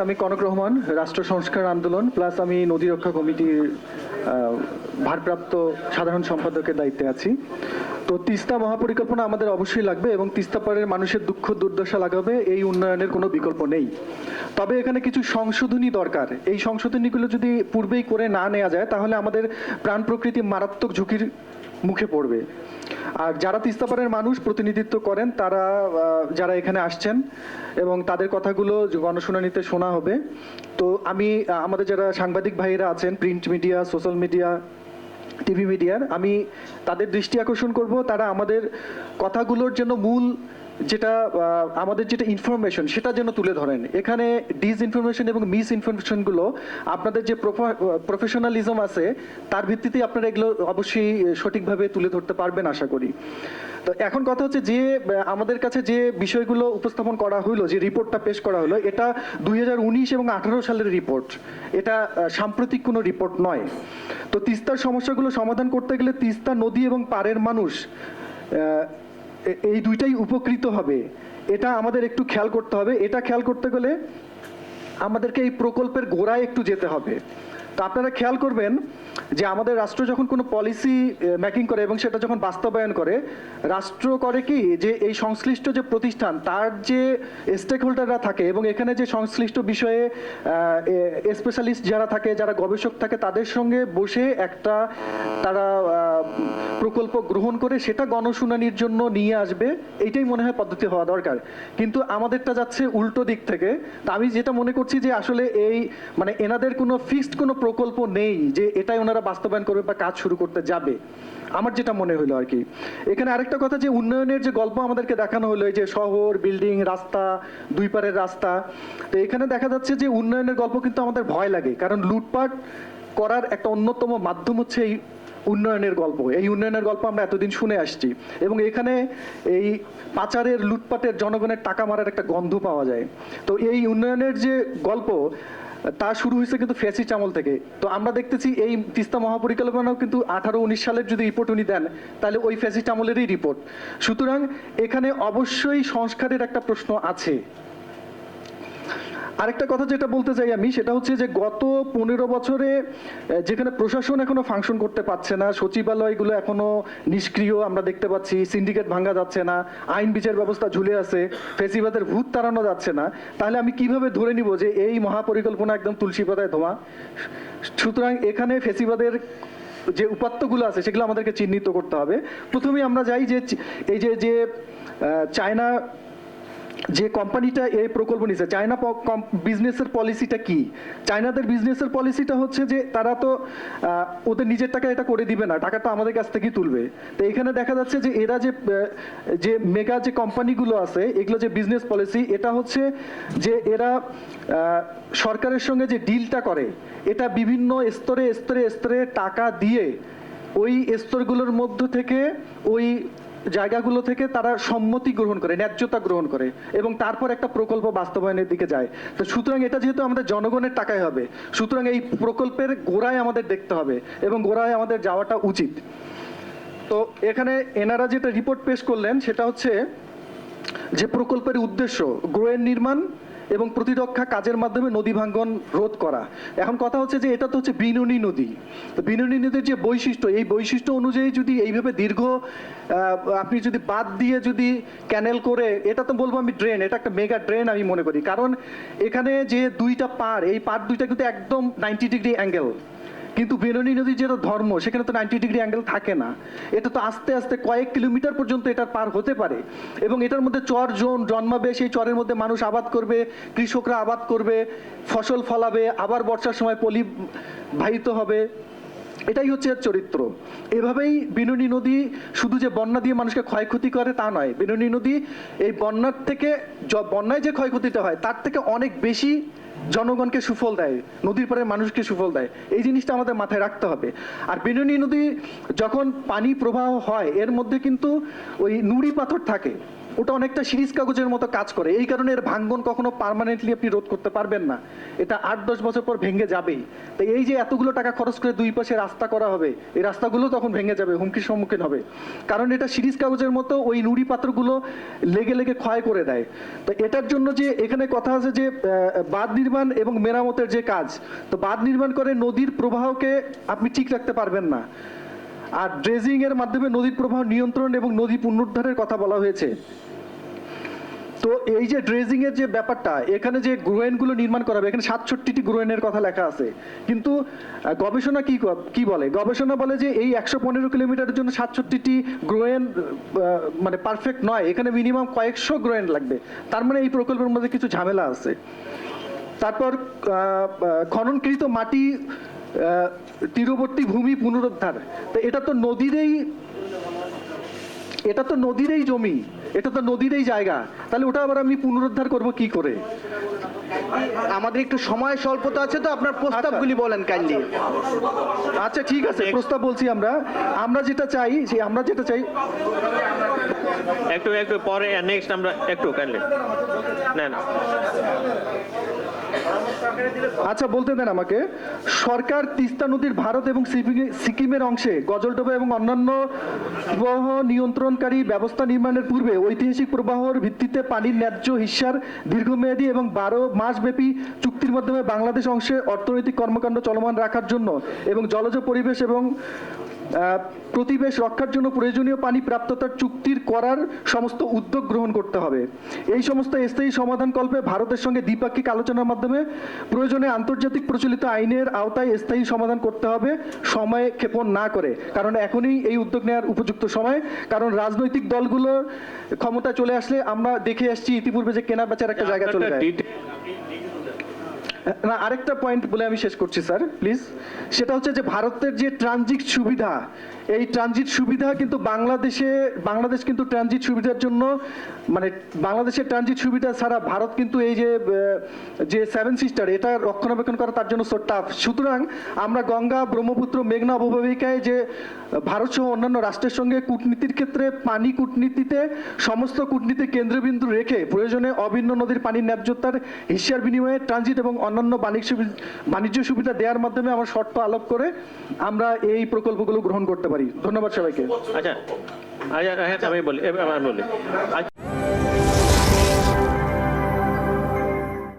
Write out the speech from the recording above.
আমি কনক রহমান, রাষ্ট্র সংস্কার আন্দোলন প্লাস আমি নদী রক্ষা কমিটির ভারপ্রাপ্ত সাধারণ সম্পাদকের দায়িত্বে আছি। তো তিস্তা মহাপরিকল্পনা আমাদের অবশ্যই লাগবে এবং তিস্তা পাড়ের মানুষের দুঃখ দুর্দশা লাগাবে, এই উন্নয়নের কোনো বিকল্প নেই। তবে এখানে কিছু সংশোধনী দরকার। এই সংশোধনীগুলো যদি পূর্বেই করে না নেওয়া যায় তাহলে আমাদের প্রাণ প্রকৃতি মারাত্মক ঝুঁকির মুখে পড়বে। আর যারা তিস্তাপাড়ের মানুষ প্রতিনিধিত্ব করেন তারা যারা এখানে আসছেন এবং তাদের কথাগুলো গণশুনানিতে শোনা হবে। তো আমি আমাদের যারা সাংবাদিক ভাইয়েরা আছেন, print media, social media, TV মিডিয়ার, আমি তাদের দৃষ্টি আকর্ষণ করব তারা আমাদের কথাগুলোর জন্য মূল যেটা আমাদের যেটা ইনফরমেশন সেটা যেন তুলে ধরেন। এখানে ডিসইনফরমেশন এবং মিস ইনফরমেশনগুলো আপনাদের যে প্রফেশনালিজম আছে তার ভিত্তিতে আপনারা এগুলো অবশ্যই সঠিকভাবে তুলে ধরতে পারবেন আশা করি। তো এখন কথা হচ্ছে যে আমাদের কাছে যে বিষয়গুলো উপস্থাপন করা হলো, যে রিপোর্টটা পেশ করা হলো, এটা 2019 এবং 18 সালের রিপোর্ট, এটা সাম্প্রতিক কোনো রিপোর্ট নয়। তো তিস্তার সমস্যাগুলো সমাধান করতে গেলে তিস্তা নদী এবং পাড়ের মানুষ এই দুইটাই উপকৃত হবে, এটা আমাদের একটু খেয়াল করতে হবে। এটা খেয়াল করতে গেলে আমাদেরকে এই প্রকল্পের গোড়ায় একটু যেতে হবে। তো আপনারা খেয়াল করবেন যে আমাদের রাষ্ট্র যখন কোনো পলিসি মেকিং করে এবং সেটা যখন বাস্তবায়ন করে, রাষ্ট্র করে কি যে এই সংশ্লিষ্ট যে প্রতিষ্ঠান তার যে স্টেক হোল্ডাররা থাকে এবং এখানে যে সংশ্লিষ্ট বিষয়ে স্পেশালিস্ট যারা থাকে, যারা গবেষক থাকে, তাদের সঙ্গে বসে একটা তারা প্রকল্প গ্রহণ করে সেটা গণশুনানির জন্য নিয়ে আসবে। এইটাই মনে হয় পদ্ধতি হওয়া দরকার। কিন্তু আমাদেরটা যাচ্ছে উল্টো দিক থেকে। তা আমি যেটা মনে করছি যে আসলে এই মানে এনাদের কোনো ফিক্সড কোনো প্রকল্প নেই যে এটাই ওনারা বাস্তবায়ন করবে বা কাজ শুরু করতে যাবে, আমার যেটা মনে হলো আর কি। এখানে আরেকটা কথা, যে উন্নয়নের যে গল্প আমাদেরকে দেখানো হলো, এই যে শহর, বিল্ডিং, রাস্তা, দুই পারের রাস্তা, তো এখানে দেখা যাচ্ছে যে উন্নয়নের গল্প কিন্তু আমাদের ভয় লাগে, কারণ লুটপাট করার একটা অন্যতম মাধ্যম হচ্ছে এই উন্নয়নের গল্প। এই উন্নয়নের গল্প আমরা এতদিন শুনে আসছি এবং এখানে এই পাচারের, লুটপাটের, জনগণের টাকা মারার একটা গন্ধ পাওয়া যায়। তো এই উন্নয়নের যে গল্প তা শুরু হয়েছে কিন্তু ফ্যাসিস্ট আমল থেকে। তো আমরা দেখতেছি এই তিস্তা মহাপরিকল্পনাও কিন্তু 18-19 সালের যদি রিপোর্ট উনি দেন তাহলে ওই ফ্যাসিস্ট আমলেরই রিপোর্ট। সুতরাং এখানে অবশ্যই সংস্কারের একটা প্রশ্ন আছে। আরেকটা কথা যেটা বলতে চাই আমি, সেটা হচ্ছে যে গত 15 বছরে যেখানে প্রশাসন এখনো ফাংশন করতে পারছে না, সচিবালয়গুলো এখনো নিষ্ক্রিয় আমরা দেখতে পাচ্ছি, সিন্ডিকেট ভাঙা যাচ্ছে না, আইন বিচার ব্যবস্থা ঝুলে আছে, ফেসিবাদের ভূত তাড়ানো যাচ্ছে না, তাহলে আমি কিভাবে ধরে নিব যে এই মহাপরিকল্পনা একদম তুলসী পাতায় ধোয়া? সুতরাং এখানে ফেসিবাদের যে উপাত্তগুলো আছে সেগুলো আমাদেরকে চিহ্নিত করতে হবে। প্রথমেই আমরা যাই যে এই যে চায়না যে কোম্পানিটা এই প্রকল্প নিচ্ছে, চায়না বিজনেসের পলিসিটা কি? চায়নাদের বিজনেসের পলিসিটা হচ্ছে যে তারা তো ওদের নিজের টাকা এটা করে দিবে না, টাকাটা আমাদের কাছ থেকেই তুলবে। তো এখানে দেখা যাচ্ছে যে এরা যে মেগা যে কোম্পানিগুলো আছে, এগুলো যে বিজনেস পলিসি, এটা হচ্ছে যে এরা সরকারের সঙ্গে যে ডিলটা করে, এটা বিভিন্ন স্তরে স্তরে স্তরে টাকা দিয়ে ওই স্তরগুলোর মধ্য থেকে, ওই জায়গাগুলো থেকে তারা সম্মতি গ্রহণ করে, ন্যায্যতা গ্রহণ করে এবং তারপর একটা প্রকল্প বাস্তবায়নের দিকে যায়। তো সুতরাং এটা যেহেতু আমাদের জনগণের টাকায় হবে, সুতরাং এই প্রকল্পের গোড়ায় আমাদের দেখতে হবে এবং গোড়ায় আমাদের যাওয়াটা উচিত। তো এখানে এনারা যেটা রিপোর্ট পেশ করলেন সেটা হচ্ছে যে প্রকল্পের উদ্দেশ্য গ্রোয়ের নির্মাণ এবং প্রতিরক্ষা কাজের মাধ্যমে নদী ভাঙ্গন রোধ করা। এখন কথা হচ্ছে যে এটা তো হচ্ছে বিনুনি নদী। তো বিনুনি নদীর যে বৈশিষ্ট্য, এই বৈশিষ্ট্য অনুযায়ী যদি এইভাবে দীর্ঘ আপনি যদি বাদ দিয়ে যদি ক্যানেল করে, এটা তো বলবো আমি ড্রেন, এটা একটা মেগা ড্রেন আমি মনে করি। কারণ এখানে যে দুইটা পাড়, এই পাড় দুইটা কিন্তু একদম 90 ডিগ্রি অ্যাঙ্গেল, কিন্তু বেরোনি নদীর যেটা ধর্ম সেখানে তো 90 ডিগ্রি অ্যাঙ্গেল থাকে না। এটা তো আস্তে আস্তে কয়েক কিলোমিটার পর্যন্ত এটার পার হতে পারে এবং এটার মধ্যে চর জন্মাবে, সেই চরের মধ্যে মানুষ আবাদ করবে, কৃষকরা আবাদ করবে, ফসল ফলাবে, আবার বর্ষার সময় পলি বাহিত হবে। এটাই হচ্ছে এর চরিত্র। এভাবেই বিনুনি নদী শুধু যে বন্যা দিয়ে মানুষকে ক্ষয়ক্ষতি করে তা নয়, বিনুনি নদী এই বন্যার থেকে, বন্যায় যে ক্ষয়ক্ষতিটা হয় তার থেকে অনেক বেশি জনগণকে সুফল দেয়, নদীর পাড়ের মানুষকে সুফল দেয়। এই জিনিসটা আমাদের মাথায় রাখতে হবে। আর বিনুনি নদী যখন পানি প্রবাহ হয় এর মধ্যে কিন্তু ওই নুড়ি পাথর থাকে, ওটা অনেকটা সিরিজ কাগজের মতো কাজ করে, এই কারণে এর ভাঙ্গন কখনো পার্মানেন্টলি আপনি রোধ করতে পারবেন না, এটা 8-10 বছর পর ভেঙে যাবেই। তো এই যে এতগুলো টাকা খরচ করে দুই পাশে রাস্তা করা হবে, এই রাস্তাগুলো তখন ভেঙে যাবে, হুমকির সম্মুখীন হবে, কারণ এটা সিরিজ কাগজের মতো ওই নুড়ি পাথরগুলো লেগে লেগে ক্ষয় করে দেয়। তো এটার জন্য যে এখানে কথা আছে যে বাঁধ নির্মাণ এবং মেরামতের যে কাজ, তো বাঁধ নির্মাণ করে নদীর প্রবাহকে আপনি ঠিক রাখতে পারবেন না, আর ড্রেজিং এর মাধ্যমে নদীর প্রবাহ নিয়ন্ত্রণ এবং নদী পুনরুদ্ধারের কথা বলা হয়েছে। তো এই যে ড্রেজিং এর যে ব্যাপারটা, এখানে যে গ্রোয়েনগুলো নির্মাণ করা হবে, এখানে 67টি গ্রোয়েনের কথা লেখা আছে, কিন্তু গবেষণা কি বলে, গবেষণা বলে যে এই 115 কিলোমিটারের জন্য 67টি গ্রোয়েন মানে পারফেক্ট নয়, এখানে মিনিমাম কয়েকশো গ্রোয়েন লাগবে, তার মানে এই প্রকল্পের মধ্যে কিছু ঝামেলা আছে। তারপর খননকৃত মাটি তীরবর্তী ভূমি পুনরুদ্ধার, তো এটা তো নদীরই জমি, এটা তো নদীরই জায়গা, তাহলে ওটা আবার আমি পুনরুদ্ধার করব কি করে? আমাদের একটু সময় স্বল্পতা আছে, তো আপনার প্রস্তাবগুলি বলেন কাইন্ডলি। আচ্ছা ঠিক আছে, প্রস্তাব বলছি। আমরা যেটা চাই একটু পরে নেক্সট আমরা একটু কাইন্ডলি না আচ্ছা বলতে দেন আমাকে। সরকার তিস্তা নদীর ভারত এবং সিকিমের অংশে গজলডোবা এবং অন্যান্য প্রবাহ নিয়ন্ত্রণকারী ব্যবস্থা নির্মাণের পূর্বে ঐতিহাসিক প্রবাহর ভিত্তিতে পানির ন্যায্য হিস্যার দীর্ঘমেয়াদী এবং 12 মাসব্যাপী চুক্তির মাধ্যমে বাংলাদেশ অংশে অর্থনৈতিক কর্মকাণ্ড চলমান রাখার জন্য এবং জলজ পরিবেশ এবং প্রতিবেশ রক্ষার জন্য প্রয়োজনীয় পানি প্রাপ্ততার চুক্তির করার সমস্ত উদ্যোগ গ্রহণ করতে হবে। এই সমস্ত স্থায়ী সমাধান কল্পে ভারতের সঙ্গে দ্বিপাক্ষিক আলোচনার মাধ্যমে প্রয়োজনে আন্তর্জাতিক প্রচলিত আইনের আওতায় স্থায়ী সমাধান করতে হবে, সময় ক্ষেপণ না করে, কারণ এখনই এই উদ্যোগ নেওয়ার উপযুক্ত সময়, কারণ রাজনৈতিক দলগুলোর ক্ষমতা চলে আসলে আমরা দেখে আসছি ইতিপূর্বে যে কেনা বেচার একটা জায়গা চলে যায়। না, আরেকটা পয়েন্ট বলে আমি শেষ করছি স্যার প্লিজ, সেটা হচ্ছে যে ভারতের যে ট্রানজিট সুবিধা, এই ট্রানজিট সুবিধা কিন্তু বাংলাদেশ কিন্তু ট্রানজিট সুবিধার জন্য, মানে বাংলাদেশের ট্রানজিট সুবিধা ছাড়া ভারত কিন্তু এই যে 7 সিস্টার এটা রক্ষণাবেক্ষণ করা তার জন্য সো টাফ। সুতরাং আমরা গঙ্গা, ব্রহ্মপুত্র, মেঘনা অববাহিকায় যে ভারত সহ অন্যান্য রাষ্ট্রের সঙ্গে কূটনীতির ক্ষেত্রে পানি কূটনীতিতে সমস্ত কূটনীতির কেন্দ্রবিন্দু রেখে প্রয়োজনে অভিন্ন নদীর পানির ন্যায্যতার হিস্যার বিনিময়ে ট্রানজিট এবং অন্যান্য বাণিজ্য সুবিধা দেওয়ার মাধ্যমে আমার শর্ত আলোপ করে আমরা এই প্রকল্পগুলো গ্রহণ করতে পারি। ধন্যবাদ সবাইকে। আচ্ছা আমি বলি